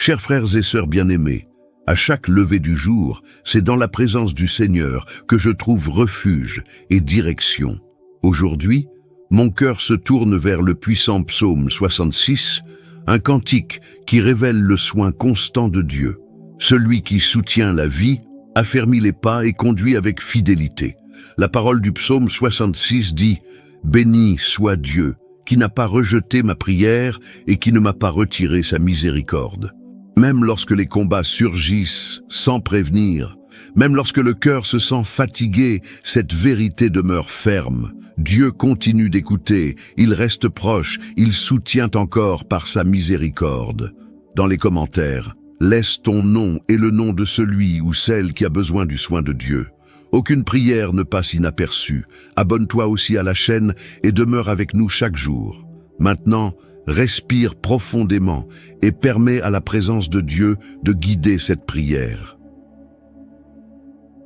Chers frères et sœurs bien-aimés, à chaque lever du jour, c'est dans la présence du Seigneur que je trouve refuge et direction. Aujourd'hui, mon cœur se tourne vers le puissant psaume 66, un cantique qui révèle le soin constant de Dieu. Celui qui soutient la vie, affermit les pas et conduit avec fidélité. La parole du psaume 66 dit « Béni soit Dieu, qui n'a pas rejeté ma prière et qui ne m'a pas retiré sa miséricorde. » Même lorsque les combats surgissent sans prévenir, même lorsque le cœur se sent fatigué, cette vérité demeure ferme. Dieu continue d'écouter, il reste proche, il soutient encore par sa miséricorde. Dans les commentaires, laisse ton nom et le nom de celui ou celle qui a besoin du soin de Dieu. Aucune prière ne passe inaperçue. Abonne-toi aussi à la chaîne et demeure avec nous chaque jour. Maintenant, respire profondément et permets à la présence de Dieu de guider cette prière.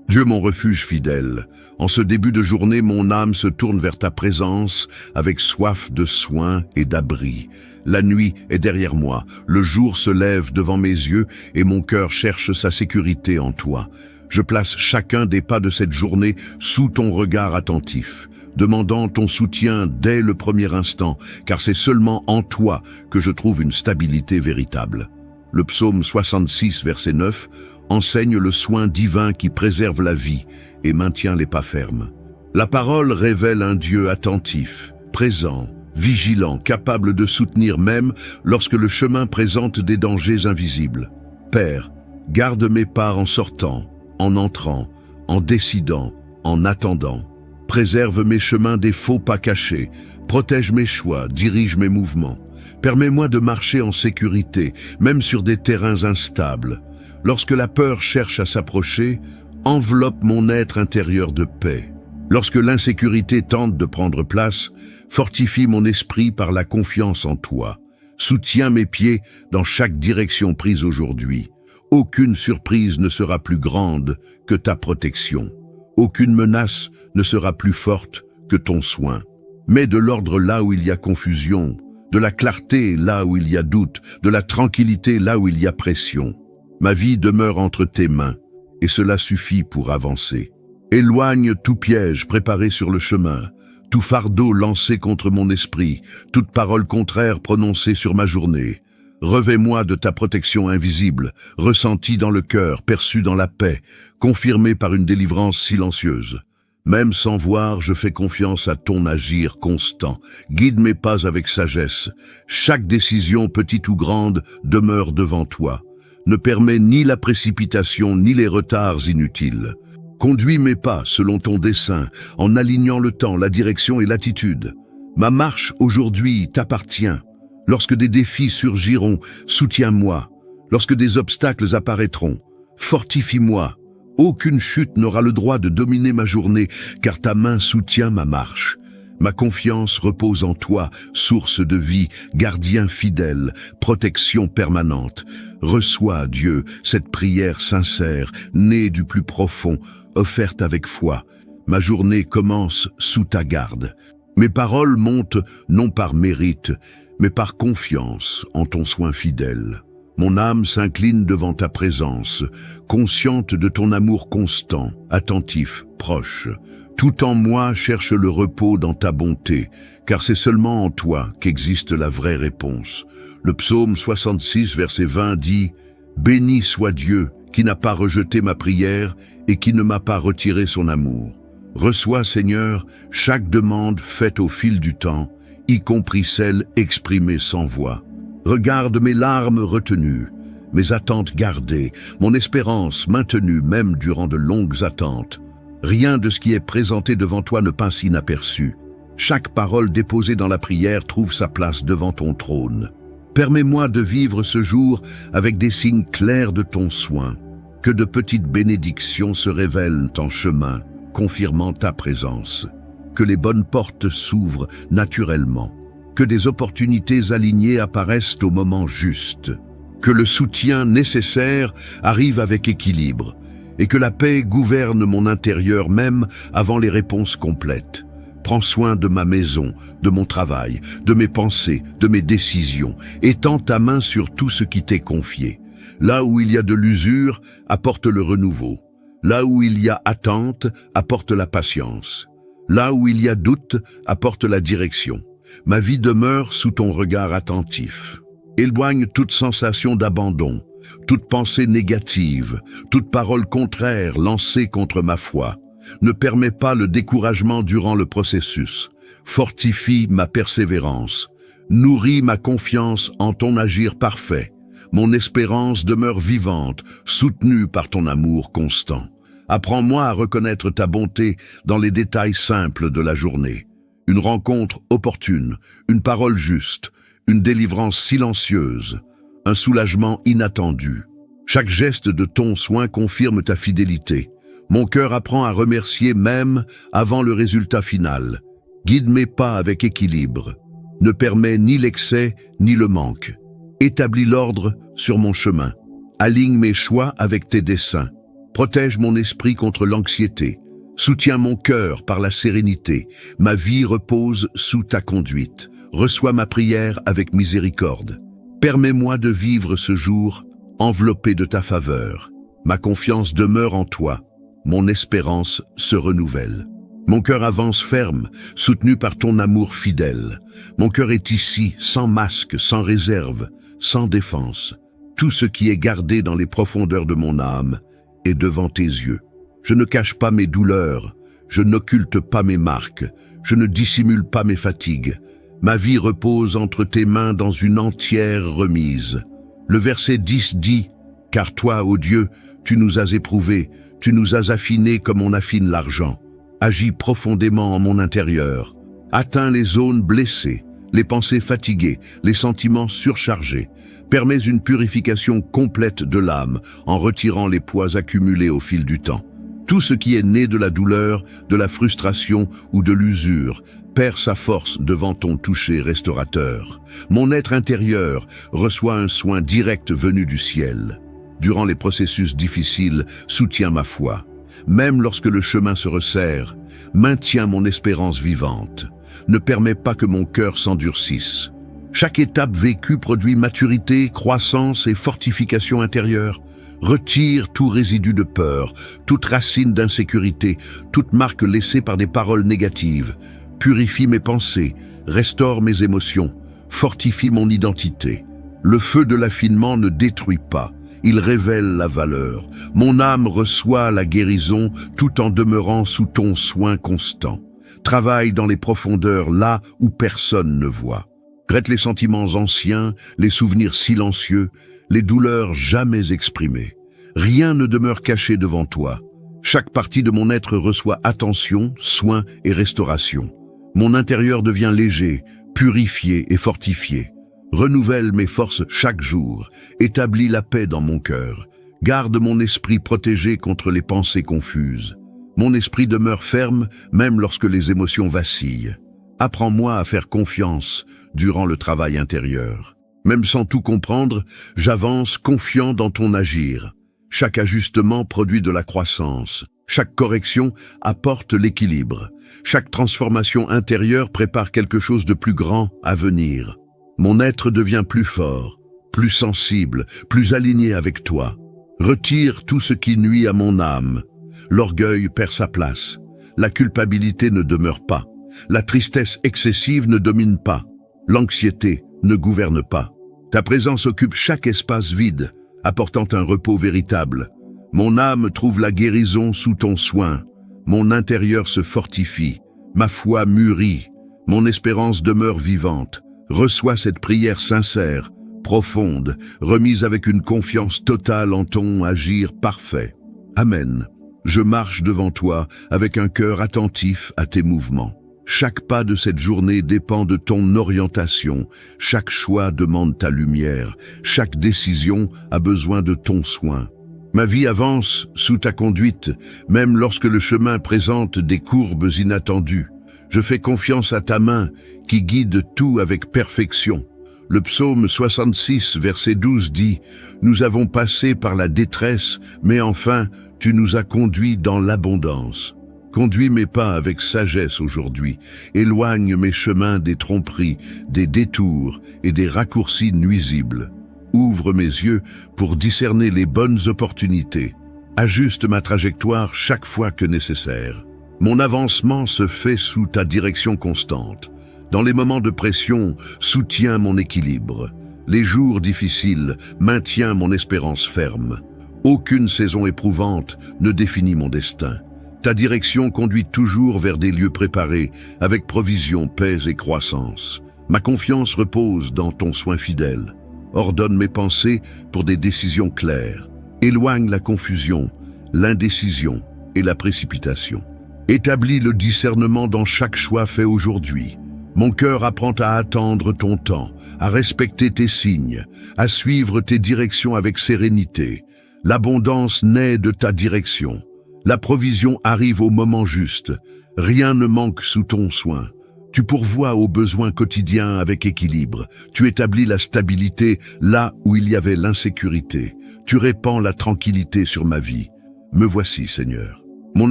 Dieu mon refuge fidèle, en ce début de journée, mon âme se tourne vers ta présence avec soif de soins et d'abri. La nuit est derrière moi, le jour se lève devant mes yeux et mon cœur cherche sa sécurité en toi. Je place chacun des pas de cette journée sous ton regard attentif, demandant ton soutien dès le premier instant, car c'est seulement en toi que je trouve une stabilité véritable. Le psaume 66, verset 9, enseigne le soin divin qui préserve la vie et maintient les pas fermes. La parole révèle un Dieu attentif, présent, vigilant, capable de soutenir même lorsque le chemin présente des dangers invisibles. Père, garde mes pas en sortant, en entrant, en décidant, en attendant. Préserve mes chemins des faux pas cachés, protège mes choix, dirige mes mouvements. Permets-moi de marcher en sécurité, même sur des terrains instables. Lorsque la peur cherche à s'approcher, enveloppe mon être intérieur de paix. Lorsque l'insécurité tente de prendre place, fortifie mon esprit par la confiance en toi. Soutiens mes pieds dans chaque direction prise aujourd'hui. Aucune surprise ne sera plus grande que ta protection. Aucune menace ne sera plus forte que ton soin. Mets de l'ordre là où il y a confusion, de la clarté là où il y a doute, de la tranquillité là où il y a pression. Ma vie demeure entre tes mains, et cela suffit pour avancer. Éloigne tout piège préparé sur le chemin, tout fardeau lancé contre mon esprit, toute parole contraire prononcée sur ma journée. Revêt-moi de ta protection invisible, ressentie dans le cœur, perçue dans la paix, confirmée par une délivrance silencieuse. Même sans voir, je fais confiance à ton agir constant. Guide mes pas avec sagesse. Chaque décision, petite ou grande, demeure devant toi. Ne permets ni la précipitation, ni les retards inutiles. Conduis mes pas selon ton dessein, en alignant le temps, la direction et l'attitude. Ma marche aujourd'hui t'appartient. Lorsque des défis surgiront, soutiens-moi. Lorsque des obstacles apparaîtront, fortifie-moi. Aucune chute n'aura le droit de dominer ma journée, car ta main soutient ma marche. Ma confiance repose en toi, source de vie, gardien fidèle, protection permanente. Reçois, Dieu, cette prière sincère, née du plus profond, offerte avec foi. Ma journée commence sous ta garde. Mes paroles montent non par mérite, mais par confiance en ton soin fidèle. Mon âme s'incline devant ta présence, consciente de ton amour constant, attentif, proche. Tout en moi cherche le repos dans ta bonté, car c'est seulement en toi qu'existe la vraie réponse. Le psaume 66, verset 20 dit « Béni soit Dieu, qui n'a pas rejeté ma prière et qui ne m'a pas retiré son amour. Reçois, Seigneur, chaque demande faite au fil du temps, y compris celle exprimée sans voix. Regarde mes larmes retenues, mes attentes gardées, mon espérance maintenue même durant de longues attentes. Rien de ce qui est présenté devant toi ne passe inaperçu. Chaque parole déposée dans la prière trouve sa place devant ton trône. Permets-moi de vivre ce jour avec des signes clairs de ton soin. Que de petites bénédictions se révèlent en chemin, confirmant ta présence. Que les bonnes portes s'ouvrent naturellement. Que des opportunités alignées apparaissent au moment juste. Que le soutien nécessaire arrive avec équilibre. Et que la paix gouverne mon intérieur même avant les réponses complètes. Prends soin de ma maison, de mon travail, de mes pensées, de mes décisions. Étends ta main sur tout ce qui t'est confié. Là où il y a de l'usure, apporte le renouveau. Là où il y a attente, apporte la patience. Là où il y a doute, apporte la direction. Ma vie demeure sous ton regard attentif. Éloigne toute sensation d'abandon, toute pensée négative, toute parole contraire lancée contre ma foi. Ne permets pas le découragement durant le processus. Fortifie ma persévérance. Nourris ma confiance en ton agir parfait. Mon espérance demeure vivante, soutenue par ton amour constant. Apprends-moi à reconnaître ta bonté dans les détails simples de la journée. Une rencontre opportune, une parole juste, une délivrance silencieuse, un soulagement inattendu. Chaque geste de ton soin confirme ta fidélité. Mon cœur apprend à remercier même avant le résultat final. Guide mes pas avec équilibre. Ne permets ni l'excès ni le manque. Établis l'ordre sur mon chemin. Aligne mes choix avec tes desseins. Protège mon esprit contre l'anxiété. Soutiens mon cœur par la sérénité. Ma vie repose sous ta conduite. Reçois ma prière avec miséricorde. Permets-moi de vivre ce jour enveloppé de ta faveur. Ma confiance demeure en toi. Mon espérance se renouvelle. Mon cœur avance ferme, soutenu par ton amour fidèle. Mon cœur est ici, sans masque, sans réserve, sans défense. Tout ce qui est gardé dans les profondeurs de mon âme est devant tes yeux. Je ne cache pas mes douleurs, je n'occulte pas mes marques, je ne dissimule pas mes fatigues. Ma vie repose entre tes mains dans une entière remise. Le verset 10 dit « Car toi, ô Dieu, tu nous as éprouvés, tu nous as affinés comme on affine l'argent. Agis profondément en mon intérieur. Atteins les zones blessées, les pensées fatiguées, les sentiments surchargés. Permets une purification complète de l'âme en retirant les poids accumulés au fil du temps. Tout ce qui est né de la douleur, de la frustration ou de l'usure perd sa force devant ton toucher restaurateur. Mon être intérieur reçoit un soin direct venu du ciel. Durant les processus difficiles, soutiens ma foi. Même lorsque le chemin se resserre, maintiens mon espérance vivante. Ne permets pas que mon cœur s'endurcisse. Chaque étape vécue produit maturité, croissance et fortification intérieure. Retire tout résidu de peur, toute racine d'insécurité, toute marque laissée par des paroles négatives. Purifie mes pensées, restaure mes émotions, fortifie mon identité. Le feu de l'affinement ne détruit pas. Il révèle la valeur. Mon âme reçoit la guérison tout en demeurant sous ton soin constant. Travaille dans les profondeurs là où personne ne voit. Traite les sentiments anciens, les souvenirs silencieux, les douleurs jamais exprimées. Rien ne demeure caché devant toi. Chaque partie de mon être reçoit attention, soin et restauration. Mon intérieur devient léger, purifié et fortifié. Renouvelle mes forces chaque jour, établis la paix dans mon cœur, garde mon esprit protégé contre les pensées confuses. Mon esprit demeure ferme même lorsque les émotions vacillent. Apprends-moi à faire confiance durant le travail intérieur. Même sans tout comprendre, j'avance confiant dans ton agir. Chaque ajustement produit de la croissance. Chaque correction apporte l'équilibre. Chaque transformation intérieure prépare quelque chose de plus grand à venir. Mon être devient plus fort, plus sensible, plus aligné avec toi. Retire tout ce qui nuit à mon âme. L'orgueil perd sa place. La culpabilité ne demeure pas. La tristesse excessive ne domine pas. L'anxiété ne gouverne pas. Ta présence occupe chaque espace vide, apportant un repos véritable. Mon âme trouve la guérison sous ton soin. Mon intérieur se fortifie. Ma foi mûrit. Mon espérance demeure vivante. Reçois cette prière sincère, profonde, remise avec une confiance totale en ton agir parfait. Amen. Je marche devant toi avec un cœur attentif à tes mouvements. Chaque pas de cette journée dépend de ton orientation. Chaque choix demande ta lumière. Chaque décision a besoin de ton soin. Ma vie avance sous ta conduite, même lorsque le chemin présente des courbes inattendues. Je fais confiance à ta main qui guide tout avec perfection. Le psaume 66, verset 12 dit « Nous avons passé par la détresse, mais enfin, tu nous as conduits dans l'abondance. » Conduis mes pas avec sagesse aujourd'hui. Éloigne mes chemins des tromperies, des détours et des raccourcis nuisibles. Ouvre mes yeux pour discerner les bonnes opportunités. Ajuste ma trajectoire chaque fois que nécessaire. Mon avancement se fait sous ta direction constante. Dans les moments de pression, soutiens mon équilibre. Les jours difficiles, maintiens mon espérance ferme. Aucune saison éprouvante ne définit mon destin. Ta direction conduit toujours vers des lieux préparés, avec provision, paix et croissance. Ma confiance repose dans ton soin fidèle. Ordonne mes pensées pour des décisions claires. Éloigne la confusion, l'indécision et la précipitation. Établis le discernement dans chaque choix fait aujourd'hui. Mon cœur apprend à attendre ton temps, à respecter tes signes, à suivre tes directions avec sérénité. L'abondance naît de ta direction. La provision arrive au moment juste. Rien ne manque sous ton soin. Tu pourvois aux besoins quotidiens avec équilibre. Tu établis la stabilité là où il y avait l'insécurité. Tu répands la tranquillité sur ma vie. Me voici, Seigneur. Mon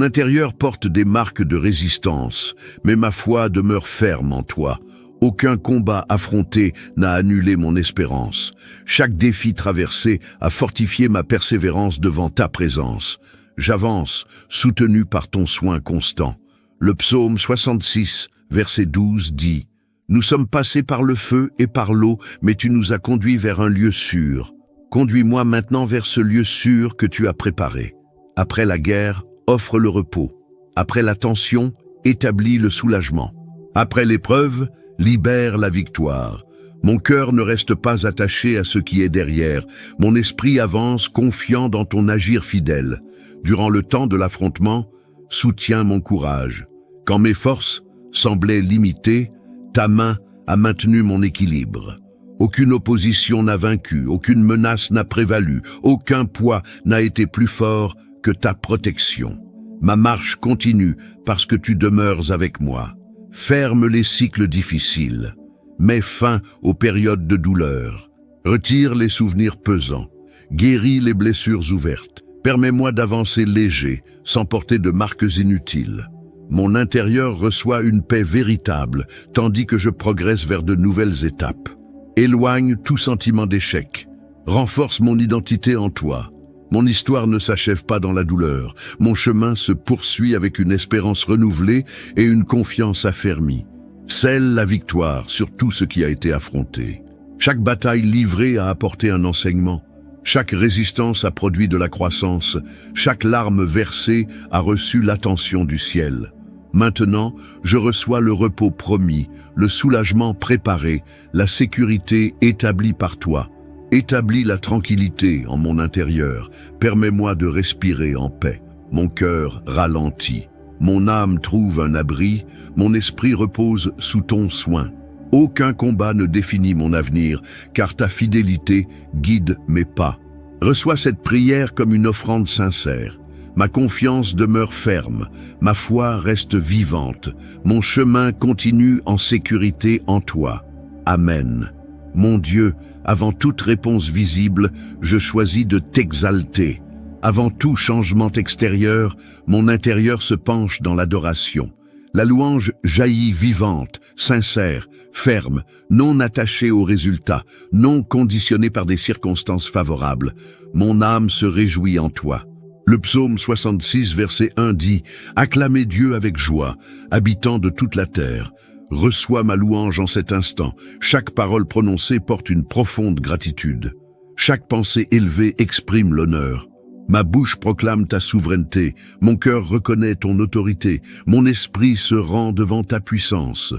intérieur porte des marques de résistance, mais ma foi demeure ferme en toi. Aucun combat affronté n'a annulé mon espérance. Chaque défi traversé a fortifié ma persévérance devant ta présence. J'avance, soutenu par ton soin constant. Le psaume 66, verset 12 dit « Nous sommes passés par le feu et par l'eau, mais tu nous as conduits vers un lieu sûr. Conduis-moi maintenant vers ce lieu sûr que tu as préparé. Après la guerre, offre le repos. Après la tension, établis le soulagement. Après l'épreuve, libère la victoire. Mon cœur ne reste pas attaché à ce qui est derrière. Mon esprit avance confiant dans ton agir fidèle. Durant le temps de l'affrontement, soutiens mon courage. Quand mes forces semblaient limitées, ta main a maintenu mon équilibre. Aucune opposition n'a vaincu, aucune menace n'a prévalu, aucun poids n'a été plus fort que ta protection. Ma marche continue parce que tu demeures avec moi. Ferme les cycles difficiles. Mets fin aux périodes de douleur. Retire les souvenirs pesants. Guéris les blessures ouvertes. Permets-moi d'avancer léger, sans porter de marques inutiles. Mon intérieur reçoit une paix véritable, tandis que je progresse vers de nouvelles étapes. Éloigne tout sentiment d'échec. Renforce mon identité en toi. Mon histoire ne s'achève pas dans la douleur. Mon chemin se poursuit avec une espérance renouvelée et une confiance affermie. Scelle la victoire sur tout ce qui a été affronté. Chaque bataille livrée a apporté un enseignement. Chaque résistance a produit de la croissance. Chaque larme versée a reçu l'attention du ciel. Maintenant, je reçois le repos promis, le soulagement préparé, la sécurité établie par toi. Établis la tranquillité en mon intérieur. Permets-moi de respirer en paix. Mon cœur ralentit. Mon âme trouve un abri. Mon esprit repose sous ton soin. Aucun combat ne définit mon avenir, car ta fidélité guide mes pas. Reçois cette prière comme une offrande sincère. Ma confiance demeure ferme, ma foi reste vivante, mon chemin continue en sécurité en toi. Amen. Mon Dieu, avant toute réponse visible, je choisis de t'exalter. Avant tout changement extérieur, mon intérieur se penche dans l'adoration. La louange jaillit vivante, sincère, ferme, non attachée aux résultats, non conditionnée par des circonstances favorables. Mon âme se réjouit en toi. Le psaume 66, verset 1 dit « Acclamez Dieu avec joie, habitants de toute la terre. Reçois ma louange en cet instant. Chaque parole prononcée porte une profonde gratitude. Chaque pensée élevée exprime l'honneur. Ma bouche proclame ta souveraineté, mon cœur reconnaît ton autorité, mon esprit se rend devant ta puissance.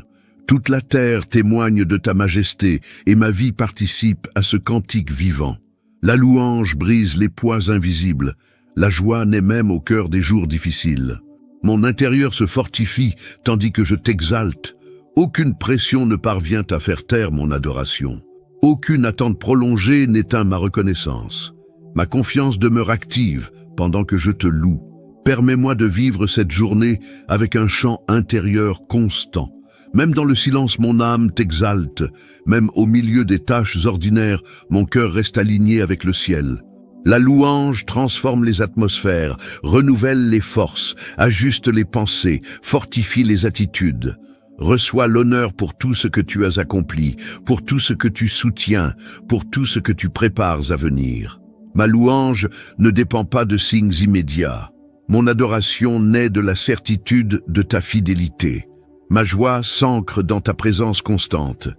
Toute la terre témoigne de ta majesté et ma vie participe à ce cantique vivant. La louange brise les poids invisibles, la joie naît même au cœur des jours difficiles. Mon intérieur se fortifie tandis que je t'exalte. Aucune pression ne parvient à faire taire mon adoration. Aucune attente prolongée n'éteint ma reconnaissance. Ma confiance demeure active pendant que je te loue. Permets-moi de vivre cette journée avec un chant intérieur constant. Même dans le silence, mon âme t'exalte. Même au milieu des tâches ordinaires, mon cœur reste aligné avec le ciel. La louange transforme les atmosphères, renouvelle les forces, ajuste les pensées, fortifie les attitudes. Reçois l'honneur pour tout ce que tu as accompli, pour tout ce que tu soutiens, pour tout ce que tu prépares à venir. Ma louange ne dépend pas de signes immédiats. Mon adoration naît de la certitude de ta fidélité. Ma joie s'ancre dans ta présence constante.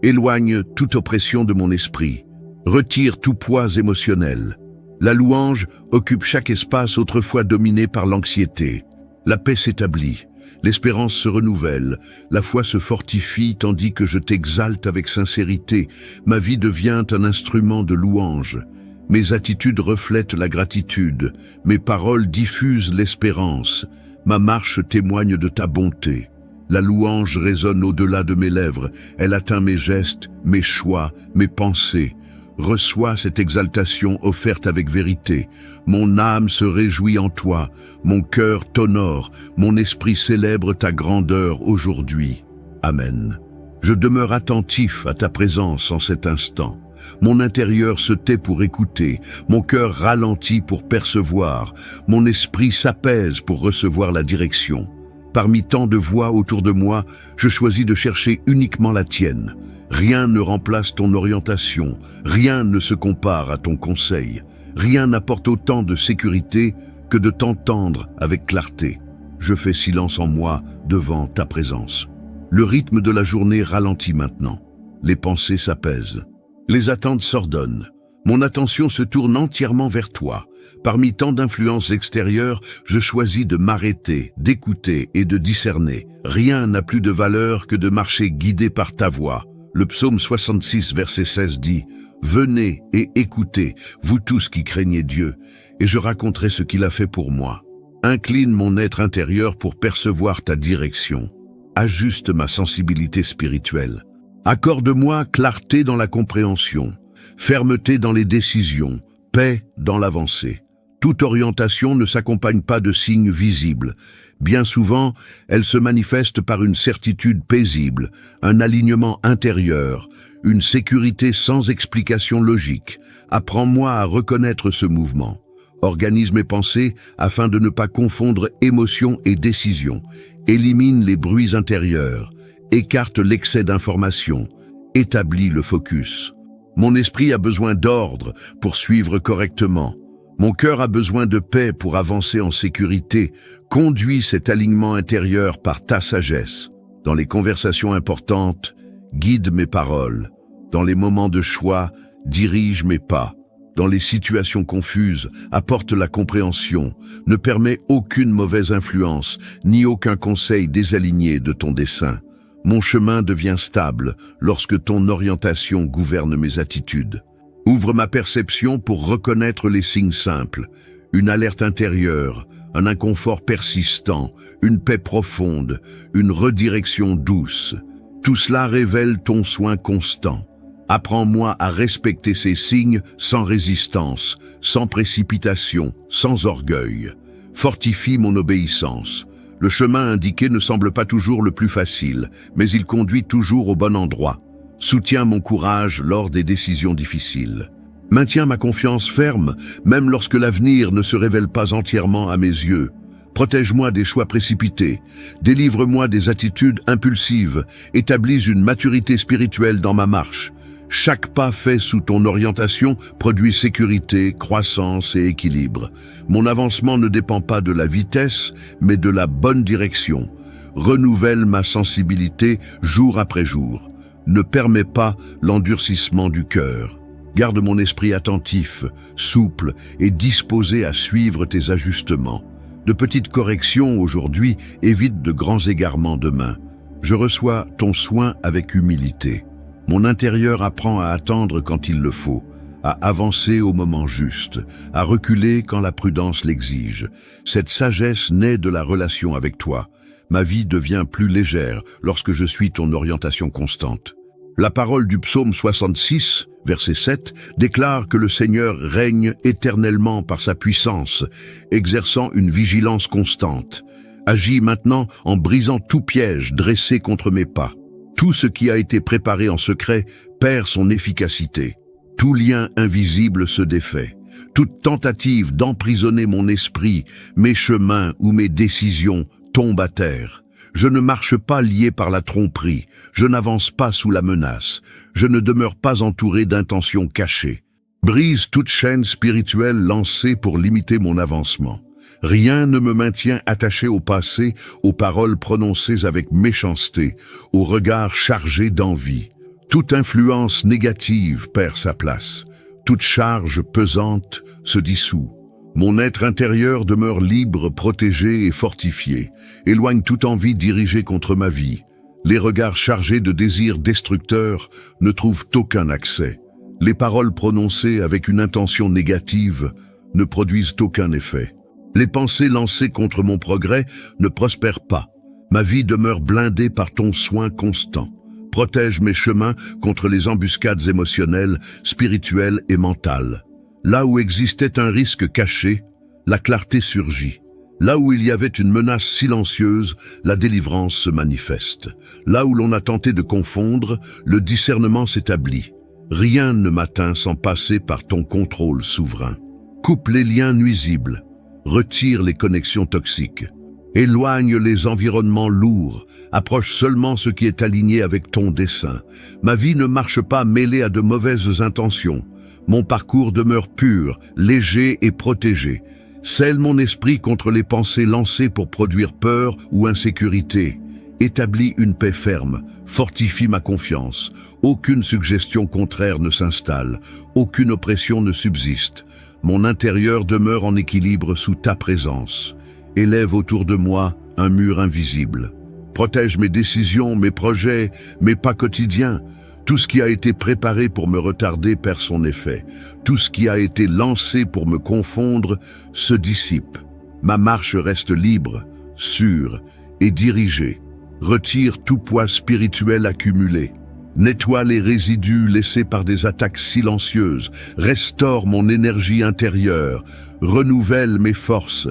Éloigne toute oppression de mon esprit. Retire tout poids émotionnel. La louange occupe chaque espace autrefois dominé par l'anxiété. La paix s'établit. L'espérance se renouvelle, la foi se fortifie tandis que je t'exalte avec sincérité. Ma vie devient un instrument de louange. Mes attitudes reflètent la gratitude, mes paroles diffusent l'espérance. Ma marche témoigne de ta bonté. La louange résonne au-delà de mes lèvres, elle atteint mes gestes, mes choix, mes pensées. Reçois cette exaltation offerte avec vérité. Mon âme se réjouit en toi, mon cœur t'honore, mon esprit célèbre ta grandeur aujourd'hui. Amen. Je demeure attentif à ta présence en cet instant. Mon intérieur se tait pour écouter, mon cœur ralentit pour percevoir, mon esprit s'apaise pour recevoir la direction. Parmi tant de voix autour de moi, je choisis de chercher uniquement la tienne. Rien ne remplace ton orientation, rien ne se compare à ton conseil. Rien n'apporte autant de sécurité que de t'entendre avec clarté. Je fais silence en moi devant ta présence. Le rythme de la journée ralentit maintenant. Les pensées s'apaisent. Les attentes s'ordonnent. Mon attention se tourne entièrement vers toi. Parmi tant d'influences extérieures, je choisis de m'arrêter, d'écouter et de discerner. Rien n'a plus de valeur que de marcher guidé par ta voix. Le psaume 66, verset 16 dit « Venez et écoutez, vous tous qui craignez Dieu, et je raconterai ce qu'il a fait pour moi. Incline mon être intérieur pour percevoir ta direction. Ajuste ma sensibilité spirituelle. Accorde-moi clarté dans la compréhension, fermeté dans les décisions, paix dans l'avancée. Toute orientation ne s'accompagne pas de signes visibles. Bien souvent, elle se manifeste par une certitude paisible, un alignement intérieur, une sécurité sans explication logique. Apprends-moi à reconnaître ce mouvement. Organise mes pensées afin de ne pas confondre émotion et décision. Élimine les bruits intérieurs. Écarte l'excès d'informations. Établis le focus. Mon esprit a besoin d'ordre pour suivre correctement. Mon cœur a besoin de paix pour avancer en sécurité. Conduis cet alignement intérieur par ta sagesse. Dans les conversations importantes, guide mes paroles. Dans les moments de choix, dirige mes pas. Dans les situations confuses, apporte la compréhension. Ne permets aucune mauvaise influence, ni aucun conseil désaligné de ton dessein. Mon chemin devient stable lorsque ton orientation gouverne mes attitudes. Ouvre ma perception pour reconnaître les signes simples, une alerte intérieure, un inconfort persistant, une paix profonde, une redirection douce. Tout cela révèle ton soin constant. Apprends-moi à respecter ces signes sans résistance, sans précipitation, sans orgueil. Fortifie mon obéissance. Le chemin indiqué ne semble pas toujours le plus facile, mais il conduit toujours au bon endroit. Soutiens mon courage lors des décisions difficiles. Maintiens ma confiance ferme, même lorsque l'avenir ne se révèle pas entièrement à mes yeux. Protège-moi des choix précipités. Délivre-moi des attitudes impulsives. Établis une maturité spirituelle dans ma marche. Chaque pas fait sous ton orientation produit sécurité, croissance et équilibre. Mon avancement ne dépend pas de la vitesse, mais de la bonne direction. Renouvelle ma sensibilité jour après jour. Ne permets pas l'endurcissement du cœur. Garde mon esprit attentif, souple et disposé à suivre tes ajustements. De petites corrections aujourd'hui évitent de grands égarements demain. Je reçois ton soin avec humilité. Mon intérieur apprend à attendre quand il le faut, à avancer au moment juste, à reculer quand la prudence l'exige. Cette sagesse naît de la relation avec toi. Ma vie devient plus légère lorsque je suis ton orientation constante. La parole du psaume 66, verset 7, déclare que le Seigneur règne éternellement par sa puissance, exerçant une vigilance constante. Agis maintenant en brisant tout piège dressé contre mes pas. Tout ce qui a été préparé en secret perd son efficacité. Tout lien invisible se défait. Toute tentative d'emprisonner mon esprit, mes chemins ou mes décisions tombe à terre. Je ne marche pas lié par la tromperie, je n'avance pas sous la menace, je ne demeure pas entouré d'intentions cachées. Brise toute chaîne spirituelle lancée pour limiter mon avancement. Rien ne me maintient attaché au passé, aux paroles prononcées avec méchanceté, aux regards chargés d'envie. Toute influence négative perd sa place. Toute charge pesante se dissout. Mon être intérieur demeure libre, protégé et fortifié. Éloigne toute envie dirigée contre ma vie. Les regards chargés de désirs destructeurs ne trouvent aucun accès. Les paroles prononcées avec une intention négative ne produisent aucun effet. Les pensées lancées contre mon progrès ne prospèrent pas. Ma vie demeure blindée par ton soin constant. Protège mes chemins contre les embuscades émotionnelles, spirituelles et mentales. Là où existait un risque caché, la clarté surgit. Là où il y avait une menace silencieuse, la délivrance se manifeste. Là où l'on a tenté de confondre, le discernement s'établit. Rien ne m'atteint sans passer par ton contrôle souverain. Coupe les liens nuisibles. Retire les connexions toxiques. Éloigne les environnements lourds. Approche seulement ce qui est aligné avec ton dessein. Ma vie ne marche pas mêlée à de mauvaises intentions. Mon parcours demeure pur, léger et protégé. Scelle mon esprit contre les pensées lancées pour produire peur ou insécurité. Établis une paix ferme, fortifie ma confiance. Aucune suggestion contraire ne s'installe, aucune oppression ne subsiste. Mon intérieur demeure en équilibre sous ta présence. Élève autour de moi un mur invisible. Protège mes décisions, mes projets, mes pas quotidiens. Tout ce qui a été préparé pour me retarder perd son effet. Tout ce qui a été lancé pour me confondre se dissipe. Ma marche reste libre, sûre et dirigée. Retire tout poids spirituel accumulé. Nettoie les résidus laissés par des attaques silencieuses. Restaure mon énergie intérieure. Renouvelle mes forces.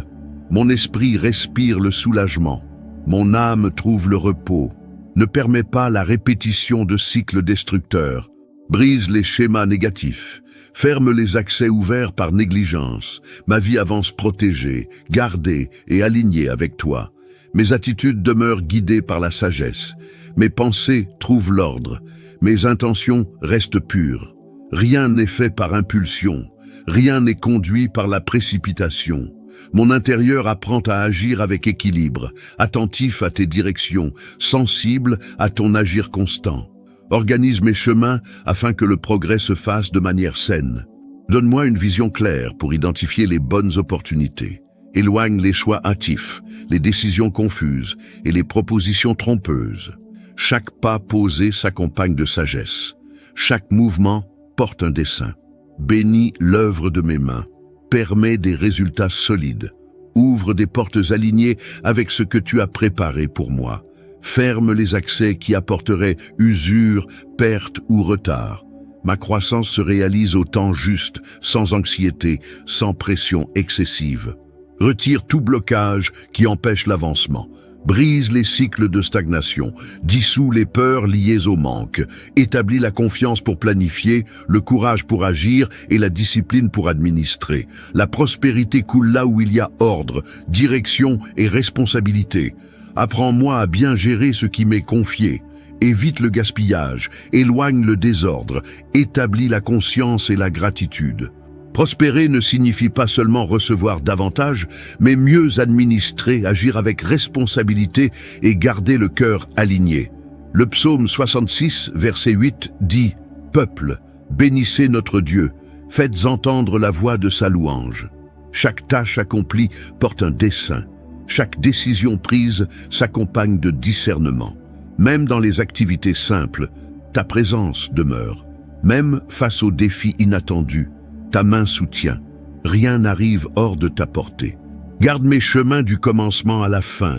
Mon esprit respire le soulagement. Mon âme trouve le repos. Ne permets pas la répétition de cycles destructeurs. Brise les schémas négatifs. Ferme les accès ouverts par négligence. Ma vie avance protégée, gardée et alignée avec toi. Mes attitudes demeurent guidées par la sagesse. Mes pensées trouvent l'ordre. Mes intentions restent pures. Rien n'est fait par impulsion. Rien n'est conduit par la précipitation. Mon intérieur apprend à agir avec équilibre, attentif à tes directions, sensible à ton agir constant. Organise mes chemins afin que le progrès se fasse de manière saine. Donne-moi une vision claire pour identifier les bonnes opportunités. Éloigne les choix hâtifs, les décisions confuses et les propositions trompeuses. Chaque pas posé s'accompagne de sagesse. Chaque mouvement porte un dessein. Bénis l'œuvre de mes mains. Permets des résultats solides. Ouvre des portes alignées avec ce que tu as préparé pour moi. Ferme les accès qui apporteraient usure, perte ou retard. Ma croissance se réalise au temps juste, sans anxiété, sans pression excessive. Retire tout blocage qui empêche l'avancement. Brise les cycles de stagnation, dissout les peurs liées au manque, établit la confiance pour planifier, le courage pour agir et la discipline pour administrer. La prospérité coule là où il y a ordre, direction et responsabilité. Apprends-moi à bien gérer ce qui m'est confié. Évite le gaspillage, éloigne le désordre, établis la conscience et la gratitude. Prospérer ne signifie pas seulement recevoir davantage, mais mieux administrer, agir avec responsabilité et garder le cœur aligné. Le psaume 66, verset 8 dit « Peuple, bénissez notre Dieu, faites entendre la voix de sa louange. Chaque tâche accomplie porte un dessein. Chaque décision prise s'accompagne de discernement. Même dans les activités simples, ta présence demeure. Même face aux défis inattendus, ta main soutient. Rien n'arrive hors de ta portée. Garde mes chemins du commencement à la fin.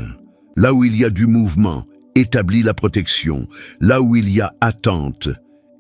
Là où il y a du mouvement, établis la protection. Là où il y a attente,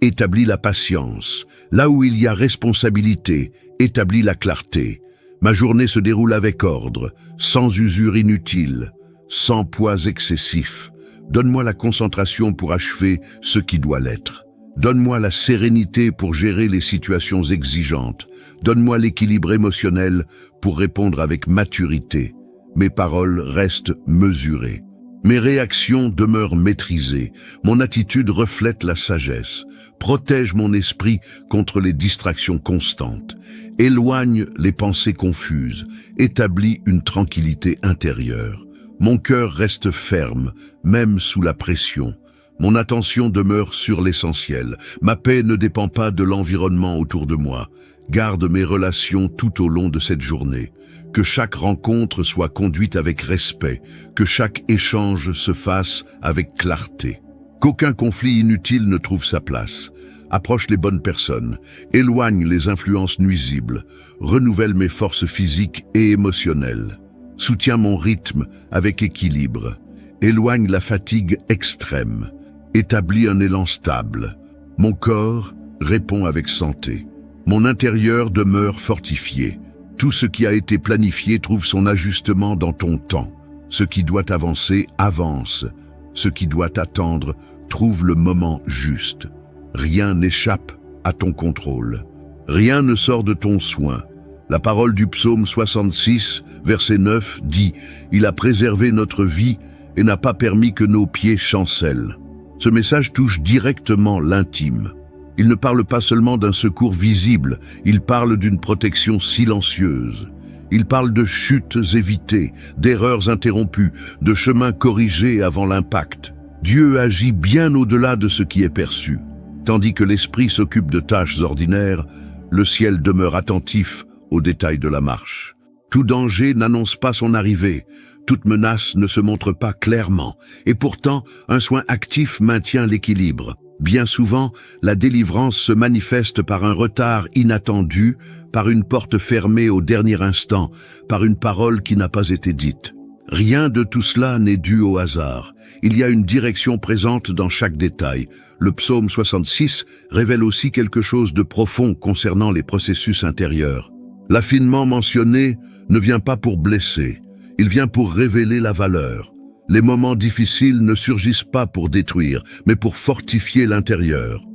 établis la patience. Là où il y a responsabilité, établis la clarté. Ma journée se déroule avec ordre, sans usure inutile, sans poids excessif. Donne-moi la concentration pour achever ce qui doit l'être. Donne-moi la sérénité pour gérer les situations exigeantes. Donne-moi l'équilibre émotionnel pour répondre avec maturité. Mes paroles restent mesurées. Mes réactions demeurent maîtrisées, mon attitude reflète la sagesse, protège mon esprit contre les distractions constantes, éloigne les pensées confuses, établit une tranquillité intérieure. Mon cœur reste ferme, même sous la pression. Mon attention demeure sur l'essentiel. Ma paix ne dépend pas de l'environnement autour de moi. Garde mes relations tout au long de cette journée. Que chaque rencontre soit conduite avec respect, que chaque échange se fasse avec clarté. Qu'aucun conflit inutile ne trouve sa place. Approche les bonnes personnes, éloigne les influences nuisibles, renouvelle mes forces physiques et émotionnelles. Soutiens mon rythme avec équilibre. Éloigne la fatigue extrême. Établis un élan stable. Mon corps répond avec santé. Mon intérieur demeure fortifié. Tout ce qui a été planifié trouve son ajustement dans ton temps. Ce qui doit avancer, avance. Ce qui doit attendre, trouve le moment juste. Rien n'échappe à ton contrôle. Rien ne sort de ton soin. La parole du psaume 66, verset 9, dit « Il a préservé notre vie et n'a pas permis que nos pieds chancellent ». Ce message touche directement l'intime. Il ne parle pas seulement d'un secours visible, il parle d'une protection silencieuse. Il parle de chutes évitées, d'erreurs interrompues, de chemins corrigés avant l'impact. Dieu agit bien au-delà de ce qui est perçu. Tandis que l'esprit s'occupe de tâches ordinaires, le ciel demeure attentif aux détails de la marche. Tout danger n'annonce pas son arrivée. Toute menace ne se montre pas clairement, et pourtant, un soin actif maintient l'équilibre. Bien souvent, la délivrance se manifeste par un retard inattendu, par une porte fermée au dernier instant, par une parole qui n'a pas été dite. Rien de tout cela n'est dû au hasard. Il y a une direction présente dans chaque détail. Le psaume 66 révèle aussi quelque chose de profond concernant les processus intérieurs. L'affinement mentionné ne vient pas pour blesser. Il vient pour révéler la valeur. Les moments difficiles ne surgissent pas pour détruire, mais pour fortifier l'intérieur.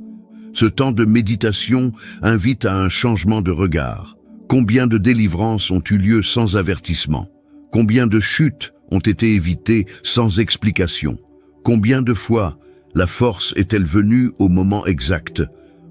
Ce temps de méditation invite à un changement de regard. Combien de délivrances ont eu lieu sans avertissement? Combien de chutes ont été évitées sans explication? Combien de fois la force est-elle venue au moment exact?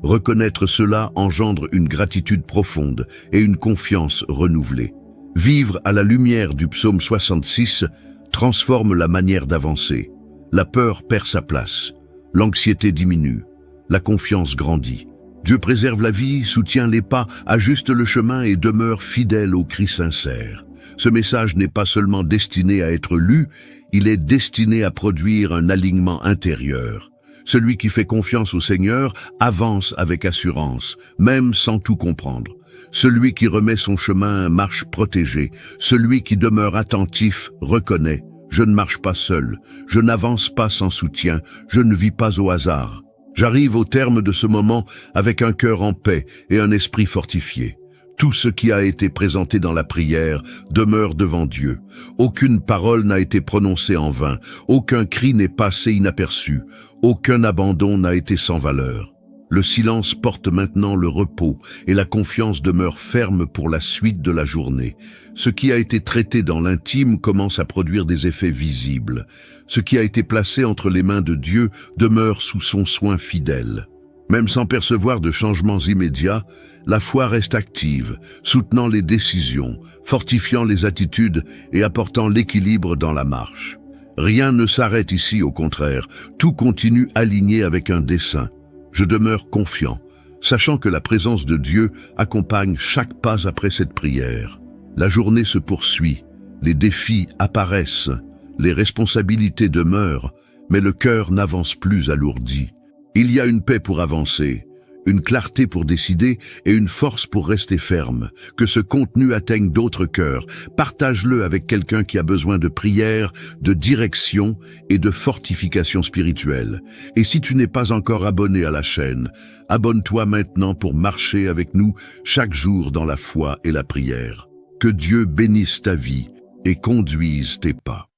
Reconnaître cela engendre une gratitude profonde et une confiance renouvelée. Vivre à la lumière du psaume 66 transforme la manière d'avancer. La peur perd sa place, l'anxiété diminue, la confiance grandit. Dieu préserve la vie, soutient les pas, ajuste le chemin et demeure fidèle aux cris sincères. Ce message n'est pas seulement destiné à être lu, il est destiné à produire un alignement intérieur. Celui qui fait confiance au Seigneur avance avec assurance, même sans tout comprendre. Celui qui remet son chemin marche protégé. Celui qui demeure attentif reconnaît « Je ne marche pas seul, je n'avance pas sans soutien, je ne vis pas au hasard ». J'arrive au terme de ce moment avec un cœur en paix et un esprit fortifié. Tout ce qui a été présenté dans la prière demeure devant Dieu. Aucune parole n'a été prononcée en vain, aucun cri n'est passé inaperçu, aucun abandon n'a été sans valeur. Le silence porte maintenant le repos et la confiance demeure ferme pour la suite de la journée. Ce qui a été traité dans l'intime commence à produire des effets visibles. Ce qui a été placé entre les mains de Dieu demeure sous son soin fidèle. Même sans percevoir de changements immédiats, la foi reste active, soutenant les décisions, fortifiant les attitudes et apportant l'équilibre dans la marche. Rien ne s'arrête ici, au contraire, tout continue aligné avec un dessein. Je demeure confiant, sachant que la présence de Dieu accompagne chaque pas après cette prière. La journée se poursuit, les défis apparaissent, les responsabilités demeurent, mais le cœur n'avance plus alourdi. Il y a une paix pour avancer, une clarté pour décider et une force pour rester ferme. Que ce contenu atteigne d'autres cœurs. Partage-le avec quelqu'un qui a besoin de prière, de direction et de fortification spirituelle. Et si tu n'es pas encore abonné à la chaîne, abonne-toi maintenant pour marcher avec nous chaque jour dans la foi et la prière. Que Dieu bénisse ta vie et conduise tes pas.